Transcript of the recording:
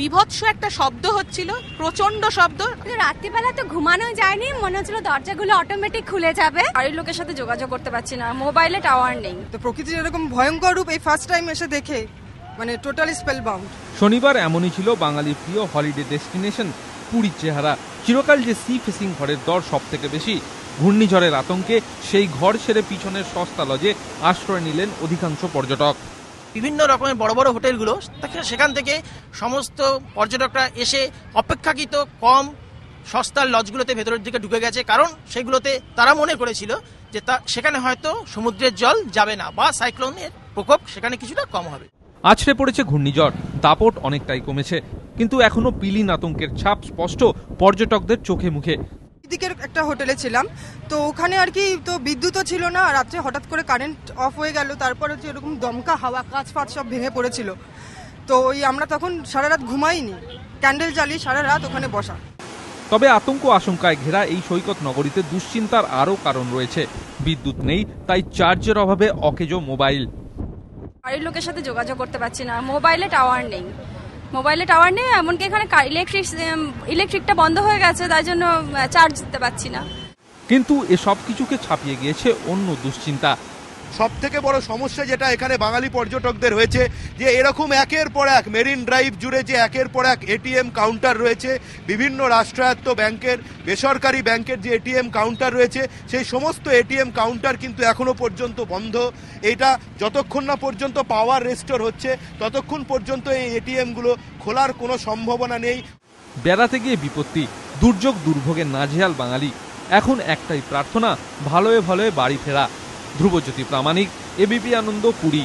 বিভৎস একটা শব্দ হচ্ছিল, প্রচন্ড শব্দ। রাত্রিবেলা তো ঘুমানো যায়নি, মনে হচ্ছিল দরজাগুলো অটোমেটিক খুলে যাবে। বাড়ির লোকের সাথে যোগাযোগ করতে পারছি না, মোবাইলে টাওয়ার নেই। তো প্রকৃতির এরকম ভয়ঙ্কর রূপ এই ফার্স্ট টাইম এসে দেখে মানে টোটালি স্পেল বাউন্ড। শনিবার এমনই ছিল বাঙালির প্রিয় হলিডে ডেস্টিনেশন পুরীর চেহারা। চিরকাল যে সি ফেসিং ঘরের দর সব থেকে বেশি, ঘূর্ণিঝড়ের আতঙ্কে সেই ঘর ছেড়ে পিছনের সস্তা লজে আশ্রয় নিলেন অধিকাংশ পর্যটক। বিভিন্ন রকমের বড় বড় হোটেলগুলো, সেখান থেকে সমস্ত পর্যটকরা এসে অপেক্ষাকৃত কম সস্তার লজগুলোতে ভেতরের দিকে ঢুকে গেছে, কারণ সেগুলোতে তারা মনে করেছিল যে সেখানে হয়তো সমুদ্রের জল যাবে না বা সাইক্লোনের প্রকোপ সেখানে কিছুটা কম হবে। আছড়ে পড়েছে ঘূর্ণিঝড়, দাপট অনেকটাই কমেছে, কিন্তু এখনো পিলিন আতঙ্কের ছাপ স্পষ্ট পর্যটকদের চোখে মুখে। দিকের একটা হোটেলে ছিলাম, তো ওখানে আর কি তো বিদ্যুৎও ছিল না, রাত্রে হঠাৎ করে কারেন্ট অফ হয়ে গেল, তারপর হচ্ছে এরকম দমকা হাওয়া, কাঁচ ফাঁচ সব ভেঙে পড়েছিল। তো আমরা তখন সারা রাত ঘুমাইনি, ক্যান্ডেল জ্বালিয়ে সারা রাত ওখানে বসা। তবে আতঙ্ক আশঙ্কায় ঘেরা এই সৈকত নগরীতে দুশ্চিন্তার আরও কারণ রয়েছে। বিদ্যুৎ নেই, তাই চার্জের অভাবে অকেজো মোবাইল। বাড়ির লোকের সাথে যোগাযোগ করতে পারছি না, মোবাইলে টাওয়ার নেই। এমনকি এখানে ইলেকট্রিকটা বন্ধ হয়ে গেছে, তাই জন্য চার্জ দিতে পারছি না। কিন্তু এসব কিছুকে ছাপিয়ে গিয়েছে অন্য দুশ্চিন্তা। সব থেকে বড় সমস্যা যেটা এখানে বাঙালি পর্যটকদের হয়েছে, যে এরকম একের পর এক মেরিন ড্রাইভ জুড়ে যে একের পর এক এটিএম কাউন্টার রয়েছে, বিভিন্ন রাষ্ট্রায়ত্ত ব্যাংকের, বেসরকারি ব্যাংকের যে এটিএম কাউন্টার রয়েছে, সেই সমস্ত এটিএম কাউন্টার কিন্তু এখনো পর্যন্ত বন্ধ। এটা যতক্ষণ না পর্যন্ত পাওয়ার রেস্টোর হচ্ছে, ততক্ষণ পর্যন্ত এই এটিএমগুলো খোলার কোনো সম্ভাবনা নেই। বেড়াতে গিয়ে বিপত্তি, দুর্যোগ দুর্ভোগে নাজেহাল বাঙালি। এখন একটাই প্রার্থনা, ভালোয় ভালোয় বাড়ি ফেরা। ধ্রুবজ্যোতি প্রামাণিক, এবিপি আনন্দ, পুরী।